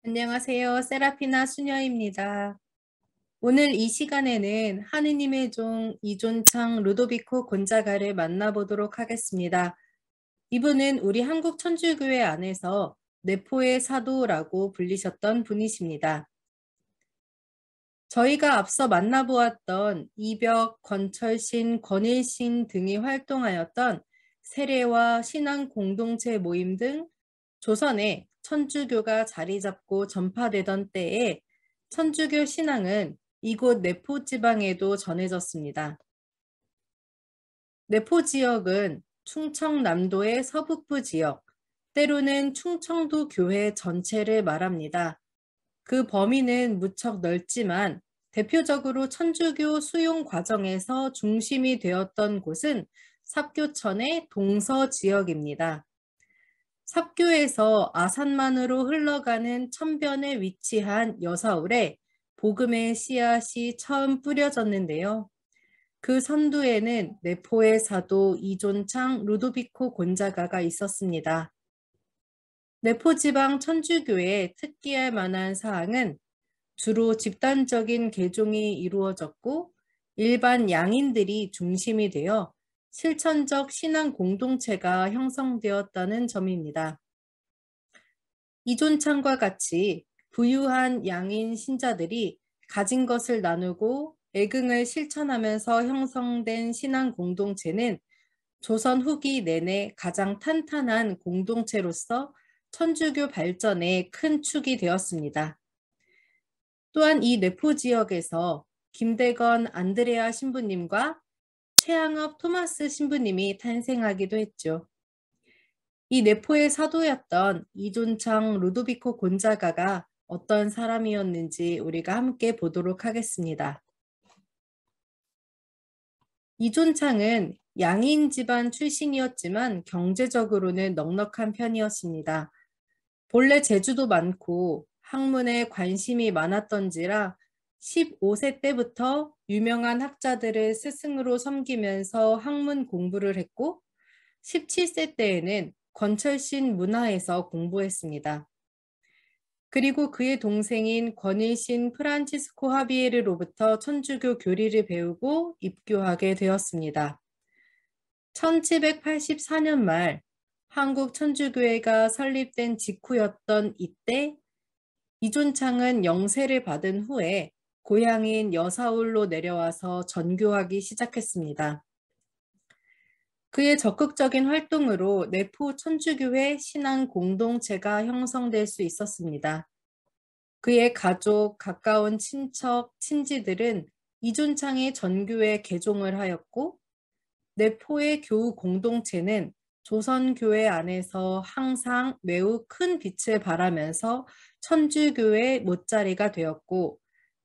안녕하세요. 세라피나 수녀입니다. 오늘 이 시간에는 하느님의 종 이존창 루도비코 곤자가를 만나보도록 하겠습니다. 이분은 우리 한국 천주교회 안에서 내포의 사도라고 불리셨던 분이십니다. 저희가 앞서 만나보았던 이벽, 권철신, 권일신 등이 활동하였던 세례와 신앙 공동체 모임 등 조선에 천주교가 자리 잡고 전파되던 때에 천주교 신앙은 이곳 내포 지방에도 전해졌습니다. 내포 지역은 충청남도의 서북부 지역, 때로는 충청도 교회 전체를 말합니다. 그 범위는 무척 넓지만 대표적으로 천주교 수용 과정에서 중심이 되었던 곳은 삽교천의 동서 지역입니다. 삽교에서 아산만으로 흘러가는 천변에 위치한 여사울에 복음의 씨앗이 처음 뿌려졌는데요. 그 선두에는 내포의 사도 이존창 루도비코 곤자가가 있었습니다. 내포 지방 천주교의 특기할 만한 사항은 주로 집단적인 개종이 이루어졌고 일반 양인들이 중심이 되어 실천적 신앙 공동체가 형성되었다는 점입니다. 이존창과 같이 부유한 양인 신자들이 가진 것을 나누고 애긍을 실천하면서 형성된 신앙 공동체는 조선 후기 내내 가장 탄탄한 공동체로서 천주교 발전에 큰 축이 되었습니다. 또한 이 내포 지역에서 김대건 안드레아 신부님과 최항업 토마스 신부님이 탄생하기도 했죠. 이 내포의 사도였던 이존창 루도비코 곤자가가 어떤 사람이었는지 우리가 함께 보도록 하겠습니다. 이존창은 양인 집안 출신이었지만 경제적으로는 넉넉한 편이었습니다. 본래 재주도 많고 학문에 관심이 많았던지라 15세 때부터 유명한 학자들을 스승으로 섬기면서 학문 공부를 했고 17세 때에는 권철신 문화에서 공부했습니다. 그리고 그의 동생인 권일신 프란치스코 하비에르로부터 천주교 교리를 배우고 입교하게 되었습니다. 1784년 말 한국 천주교회가 설립된 직후였던 이때 이존창은 영세를 받은 후에 고향인 여사울로 내려와서 전교하기 시작했습니다. 그의 적극적인 활동으로 내포 천주교회 신앙 공동체가 형성될 수 있었습니다. 그의 가족, 가까운 친척, 친지들은 이존창의 전교에 개종을 하였고 내포의 교우 공동체는 조선교회 안에서 항상 매우 큰 빛을 발하면서 천주교의 못자리가 되었고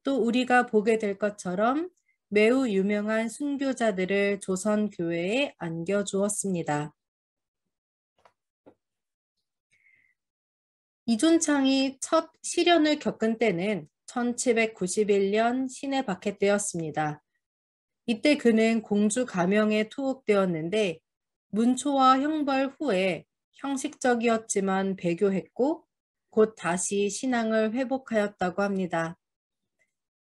또 우리가 보게 될 것처럼 매우 유명한 순교자들을 조선교회에 안겨주었습니다. 이존창이 첫 시련을 겪은 때는 1791년 신에 박해 때였습니다. 이때 그는 공주 가명에 투옥되었는데 문초와 형벌 후에 형식적이었지만 배교했고 곧 다시 신앙을 회복하였다고 합니다.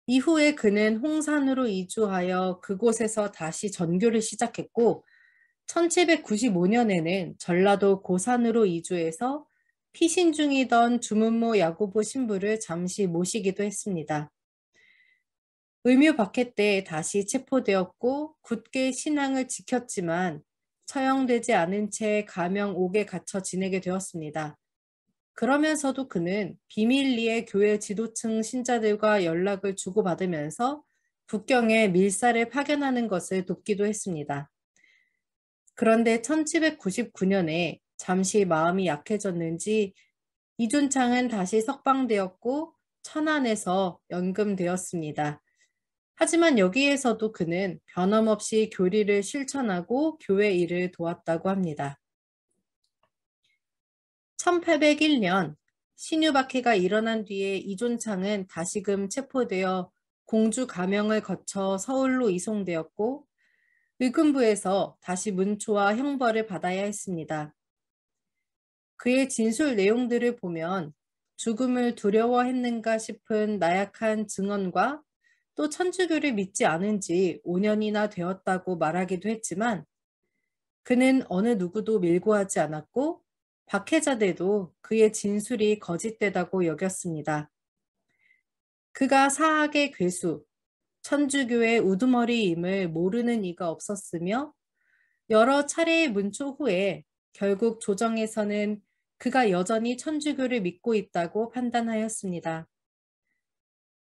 이후에 그는 홍산으로 이주하여 그곳에서 다시 전교를 시작했고 1795년에는 전라도 고산으로 이주해서 피신 중이던 주문모 야고보 신부를 잠시 모시기도 했습니다. 을묘 박해 때 다시 체포되었고 굳게 신앙을 지켰지만 처형되지 않은 채 가명 옥에 갇혀 지내게 되었습니다. 그러면서도 그는 비밀리에 교회 지도층 신자들과 연락을 주고받으면서 국경에 밀사를 파견하는 것을 돕기도 했습니다. 그런데 1799년에 잠시 마음이 약해졌는지 이존창은 다시 석방되었고 천안에서 연금되었습니다. 하지만 여기에서도 그는 변함없이 교리를 실천하고 교회 일을 도왔다고 합니다. 1801년 신유박해가 일어난 뒤에 이존창은 다시금 체포되어 공주 가명을 거쳐 서울로 이송되었고 의금부에서 다시 문초와 형벌을 받아야 했습니다. 그의 진술 내용들을 보면 죽음을 두려워했는가 싶은 나약한 증언과 또 천주교를 믿지 않은 지 5년이나 되었다고 말하기도 했지만 그는 어느 누구도 밀고하지 않았고 박해자들도 그의 진술이 거짓되다고 여겼습니다. 그가 사학의 괴수, 천주교의 우두머리임을 모르는 이가 없었으며 여러 차례의 문초 후에 결국 조정에서는 그가 여전히 천주교를 믿고 있다고 판단하였습니다.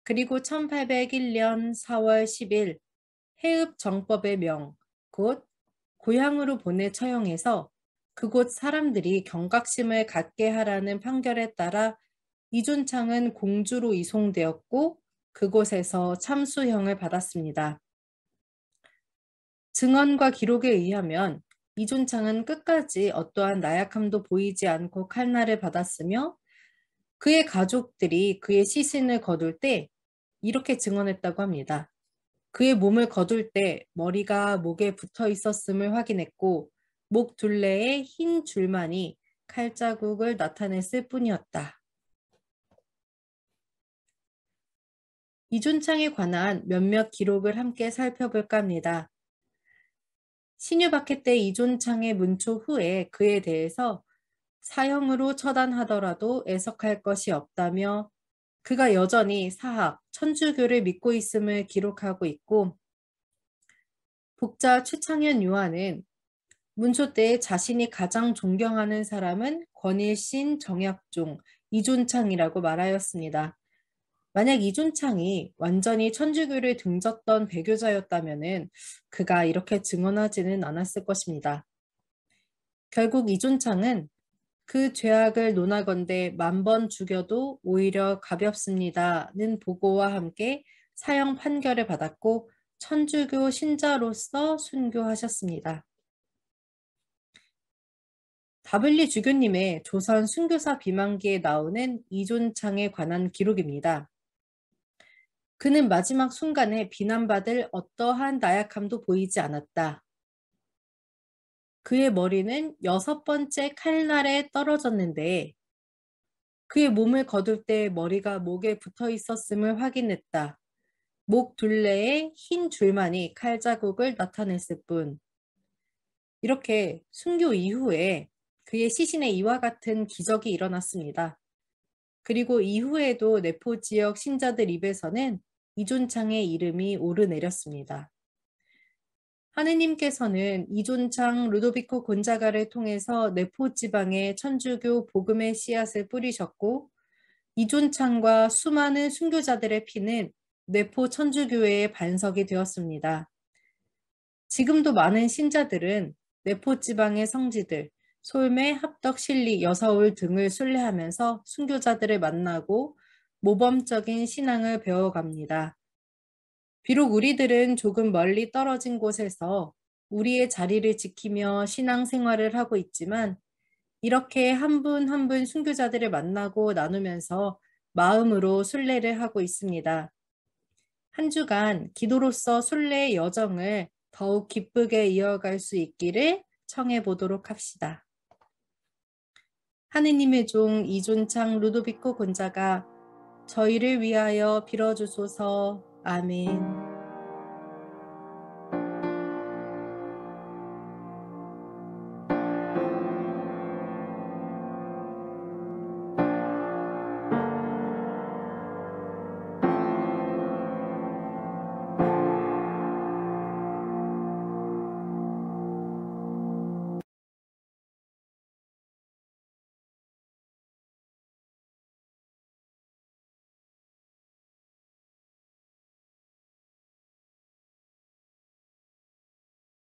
그리고 1801년 4월 10일 해읍 정법의 명, 곧 고향으로 보내 처형해서 그곳 사람들이 경각심을 갖게 하라는 판결에 따라 이존창은 공주로 이송되었고 그곳에서 참수형을 받았습니다. 증언과 기록에 의하면 이존창은 끝까지 어떠한 나약함도 보이지 않고 칼날을 받았으며 그의 가족들이 그의 시신을 거둘 때 이렇게 증언했다고 합니다. 그의 몸을 거둘 때 머리가 목에 붙어 있었음을 확인했고 목 둘레에 흰 줄만이 칼자국을 나타냈을 뿐이었다. 이존창에 관한 몇몇 기록을 함께 살펴볼까 합니다. 신유박해 때 이존창의 문초 후에 그에 대해서 사형으로 처단하더라도 애석할 것이 없다며 그가 여전히 사학, 천주교를 믿고 있음을 기록하고 있고 복자 최창현 요한은 문초 때 자신이 가장 존경하는 사람은 권일신, 정약종, 이존창이라고 말하였습니다. 만약 이존창이 완전히 천주교를 등졌던 배교자였다면 그가 이렇게 증언하지는 않았을 것입니다. 결국 이존창은 그 죄악을 논하건대 10,000번 죽여도 오히려 가볍습니다는 보고와 함께 사형 판결을 받았고 천주교 신자로서 순교하셨습니다. 다블리 주교님의 조선 순교사 비만기에 나오는 이존창에 관한 기록입니다. 그는 마지막 순간에 비난받을 어떠한 나약함도 보이지 않았다. 그의 머리는 6번째 칼날에 떨어졌는데 그의 몸을 거둘 때 머리가 목에 붙어 있었음을 확인했다. 목 둘레에 흰 줄만이 칼자국을 나타냈을 뿐. 이렇게 순교 이후에 그의 시신에 이와 같은 기적이 일어났습니다. 그리고 이후에도 내포 지역 신자들 입에서는 이존창의 이름이 오르내렸습니다. 하느님께서는 이존창 루도비코 곤자가를 통해서 내포 지방에 천주교 복음의 씨앗을 뿌리셨고 이존창과 수많은 순교자들의 피는 내포 천주교회의 반석이 되었습니다. 지금도 많은 신자들은 내포 지방의 성지들, 솔매, 합덕, 신리, 여서울 등을 순례하면서 순교자들을 만나고 모범적인 신앙을 배워갑니다. 비록 우리들은 조금 멀리 떨어진 곳에서 우리의 자리를 지키며 신앙생활을 하고 있지만 이렇게 한 분 한 분 순교자들을 만나고 나누면서 마음으로 순례를 하고 있습니다. 한 주간 기도로서 순례의 여정을 더욱 기쁘게 이어갈 수 있기를 청해 보도록 합시다. 하느님의 종 이존창 루도비코 곤자가 저희를 위하여 빌어주소서. 아멘.